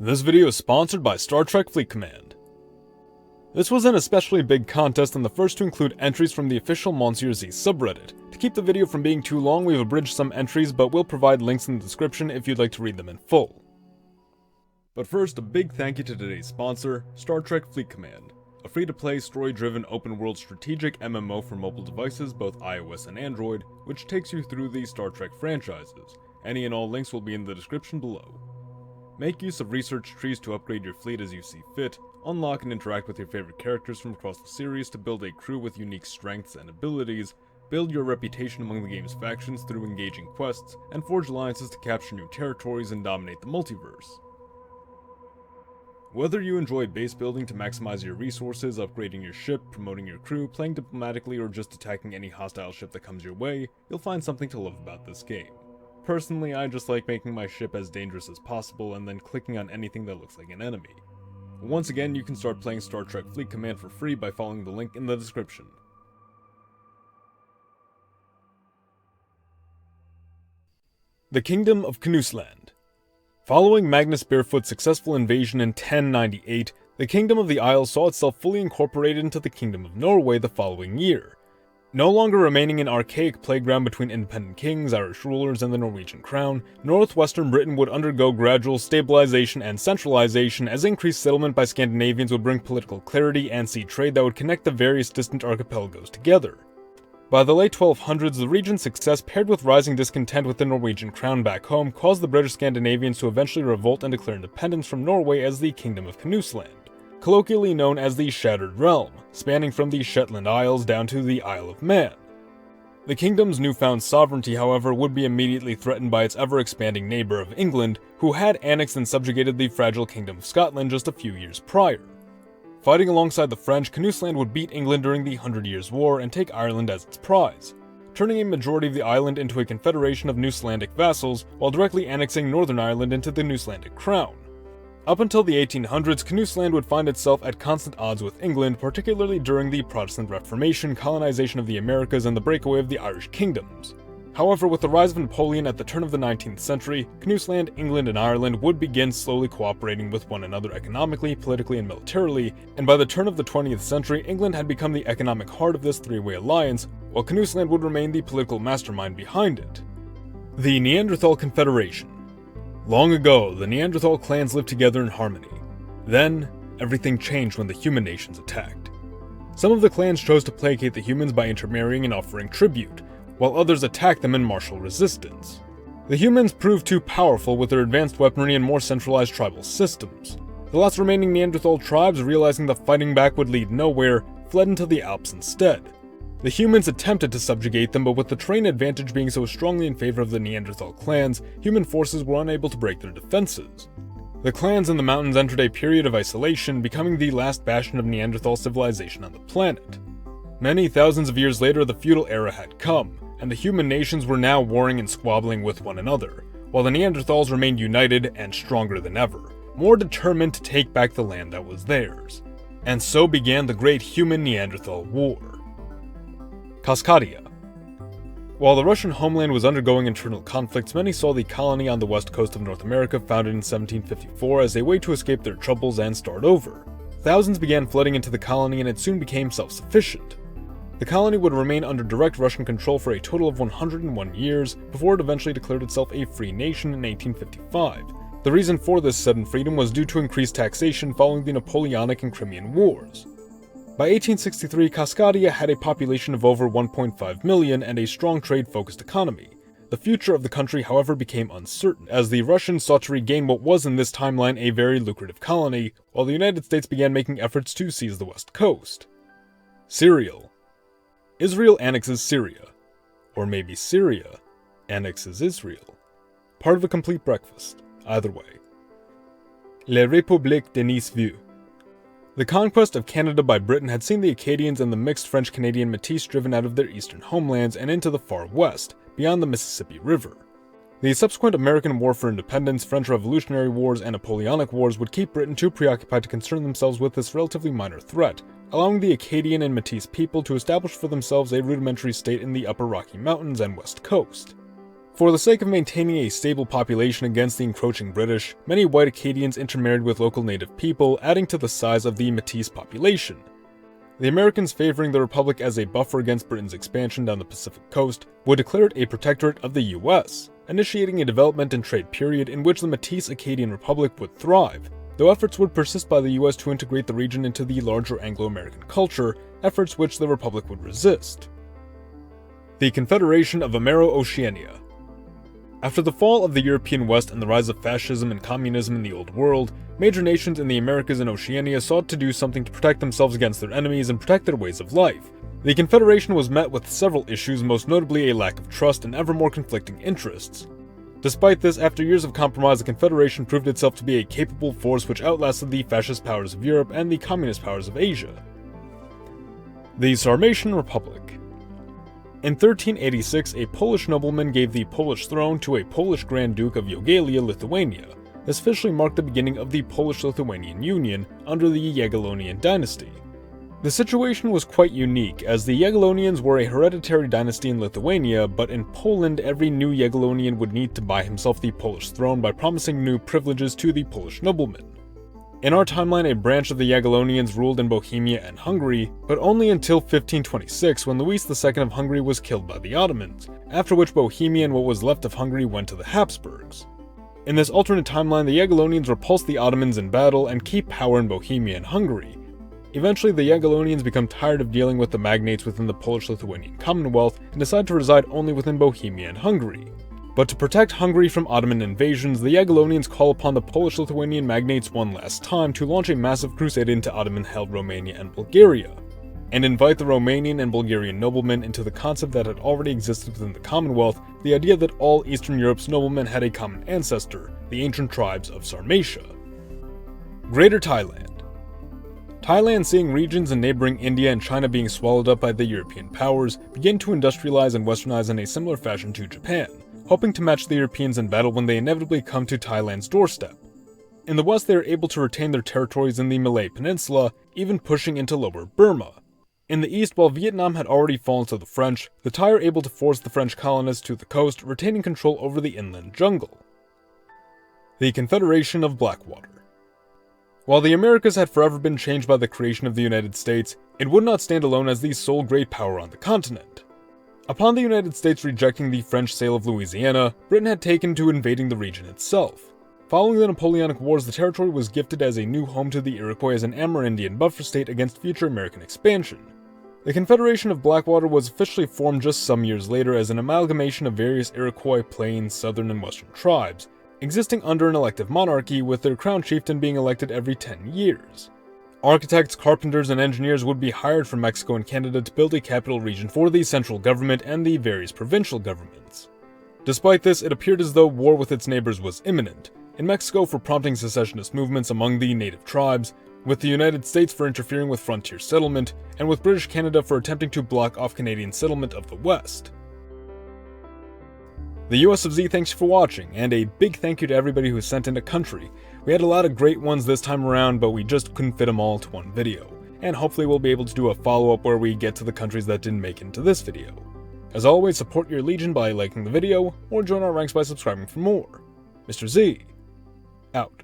This video is sponsored by Star Trek Fleet Command. This was an especially big contest and the first to include entries from the official Monsieur Z subreddit. To keep the video from being too long, we've abridged some entries, but we'll provide links in the description if you'd like to read them in full. But first, a big thank you to today's sponsor, Star Trek Fleet Command, a free-to-play, story-driven, open-world strategic MMO for mobile devices, both iOS and Android, which takes you through the Star Trek franchises. Any and all links will be in the description below. Make use of research trees to upgrade your fleet as you see fit, unlock and interact with your favorite characters from across the series to build a crew with unique strengths and abilities, build your reputation among the game's factions through engaging quests, and forge alliances to capture new territories and dominate the multiverse. Whether you enjoy base building to maximize your resources, upgrading your ship, promoting your crew, playing diplomatically, or just attacking any hostile ship that comes your way, you'll find something to love about this game. Personally, I just like making my ship as dangerous as possible and then clicking on anything that looks like an enemy. Once again, you can start playing Star Trek Fleet Command for free by following the link in the description. The Kingdom of Canuseland. Following Magnus Barefoot's successful invasion in 1098, the Kingdom of the Isles saw itself fully incorporated into the Kingdom of Norway the following year. No longer remaining an archaic playground between independent kings, Irish rulers, and the Norwegian crown, northwestern Britain would undergo gradual stabilization and centralization as increased settlement by Scandinavians would bring political clarity and sea trade that would connect the various distant archipelagos together. By the late 1200s, the region's success paired with rising discontent with the Norwegian crown back home caused the British Scandinavians to eventually revolt and declare independence from Norway as the Kingdom of Canuseland, colloquially known as the Shattered Realm, spanning from the Shetland Isles down to the Isle of Man. The kingdom's newfound sovereignty, however, would be immediately threatened by its ever-expanding neighbor of England, who had annexed and subjugated the fragile Kingdom of Scotland just a few years prior. Fighting alongside the French, Canuseland would beat England during the 100 Years' War and take Ireland as its prize, turning a majority of the island into a confederation of Newslandic vassals, while directly annexing Northern Ireland into the Newslandic crown. Up until the 1800s, Canuseland would find itself at constant odds with England, particularly during the Protestant Reformation, colonization of the Americas, and the breakaway of the Irish kingdoms. However, with the rise of Napoleon at the turn of the 19th century, Canuseland, England, and Ireland would begin slowly cooperating with one another economically, politically, and militarily, and by the turn of the 20th century, England had become the economic heart of this three-way alliance, while Canuseland would remain the political mastermind behind it. The Neanderthal Confederation. Long ago, the Neanderthal clans lived together in harmony. Then, everything changed when the human nations attacked. Some of the clans chose to placate the humans by intermarrying and offering tribute, while others attacked them in martial resistance. The humans proved too powerful with their advanced weaponry and more centralized tribal systems. The last remaining Neanderthal tribes, realizing the fighting back would lead nowhere, fled into the Alps instead. The humans attempted to subjugate them, but with the terrain advantage being so strongly in favor of the Neanderthal clans, human forces were unable to break their defenses. The clans in the mountains entered a period of isolation, becoming the last bastion of Neanderthal civilization on the planet. Many thousands of years later, the feudal era had come, and the human nations were now warring and squabbling with one another, while the Neanderthals remained united and stronger than ever, more determined to take back the land that was theirs. And so began the Great Human-Neanderthal War. Cascadia. While the Russian homeland was undergoing internal conflicts, many saw the colony on the west coast of North America founded in 1754 as a way to escape their troubles and start over. Thousands began flooding into the colony and it soon became self-sufficient. The colony would remain under direct Russian control for a total of 101 years, before it eventually declared itself a free nation in 1855. The reason for this sudden freedom was due to increased taxation following the Napoleonic and Crimean Wars. By 1863, Cascadia had a population of over 1.5 million and a strong trade-focused economy. The future of the country, however, became uncertain, as the Russians sought to regain what was in this timeline a very lucrative colony, while the United States began making efforts to seize the west coast. Cereal. Israel annexes Syria. Or maybe Syria annexes Israel. Part of a complete breakfast. Either way. La République de Nice-Vue. The conquest of Canada by Britain had seen the Acadians and the mixed French-Canadian Métis driven out of their eastern homelands and into the far west, beyond the Mississippi River. The subsequent American War for Independence, French Revolutionary Wars, and Napoleonic Wars would keep Britain too preoccupied to concern themselves with this relatively minor threat, allowing the Acadian and Métis people to establish for themselves a rudimentary state in the upper Rocky Mountains and west coast. For the sake of maintaining a stable population against the encroaching British, many white Acadians intermarried with local native people, adding to the size of the Métis population. The Americans, favoring the Republic as a buffer against Britain's expansion down the Pacific coast, would declare it a protectorate of the US, initiating a development and trade period in which the Métis Acadian Republic would thrive, though efforts would persist by the US to integrate the region into the larger Anglo-American culture, efforts which the Republic would resist. The Confederation of Amero, Oceania. After the fall of the European West and the rise of fascism and communism in the Old World, major nations in the Americas and Oceania sought to do something to protect themselves against their enemies and protect their ways of life. The Confederation was met with several issues, most notably a lack of trust and ever more conflicting interests. Despite this, after years of compromise, the Confederation proved itself to be a capable force which outlasted the fascist powers of Europe and the communist powers of Asia. The Sarmatian Republic. In 1386, a Polish nobleman gave the Polish throne to a Polish Grand Duke of Jogaila, Lithuania. This officially marked the beginning of the Polish-Lithuanian Union under the Jagiellonian dynasty. The situation was quite unique, as the Jagiellonians were a hereditary dynasty in Lithuania, but in Poland every new Jagiellonian would need to buy himself the Polish throne by promising new privileges to the Polish nobleman. In our timeline, a branch of the Jagiellonians ruled in Bohemia and Hungary, but only until 1526 when Louis II of Hungary was killed by the Ottomans, after which Bohemia and what was left of Hungary went to the Habsburgs. In this alternate timeline, the Jagiellonians repulsed the Ottomans in battle and keep power in Bohemia and Hungary. Eventually, the Jagiellonians become tired of dealing with the magnates within the Polish-Lithuanian Commonwealth and decide to reside only within Bohemia and Hungary. But to protect Hungary from Ottoman invasions, the Jagiellonians call upon the Polish-Lithuanian magnates one last time to launch a massive crusade into Ottoman-held Romania and Bulgaria, and invite the Romanian and Bulgarian noblemen into the concept that had already existed within the Commonwealth, the idea that all Eastern Europe's noblemen had a common ancestor, the ancient tribes of Sarmatia. Greater Thailand. Thailand, seeing regions in neighboring India and China being swallowed up by the European powers, began to industrialize and westernize in a similar fashion to Japan, hoping to match the Europeans in battle when they inevitably come to Thailand's doorstep. In the west, they are able to retain their territories in the Malay Peninsula, even pushing into lower Burma. In the east, while Vietnam had already fallen to the French, the Thai are able to force the French colonists to the coast, retaining control over the inland jungle. The Confederation of Blackwater. While the Americas had forever been changed by the creation of the United States, it would not stand alone as the sole great power on the continent. Upon the United States rejecting the French sale of Louisiana, Britain had taken to invading the region itself. Following the Napoleonic Wars, the territory was gifted as a new home to the Iroquois as an Amerindian buffer state against future American expansion. The Confederation of Blackwater was officially formed just some years later as an amalgamation of various Iroquois, Plains, Southern, and Western tribes, existing under an elective monarchy with their crown chieftain being elected every 10 years. Architects, carpenters, and engineers would be hired from Mexico and Canada to build a capital region for the central government and the various provincial governments. Despite this, it appeared as though war with its neighbors was imminent, in Mexico for prompting secessionist movements among the native tribes, with the United States for interfering with frontier settlement, and with British Canada for attempting to block off Canadian settlement of the West. The US of Z thanks you for watching, and a big thank you to everybody who sent in a country. We had a lot of great ones this time around, but we just couldn't fit them all into one video, and hopefully we'll be able to do a follow-up where we get to the countries that didn't make it into this video. As always, support your legion by liking the video, or join our ranks by subscribing for more. Mr. Z, out.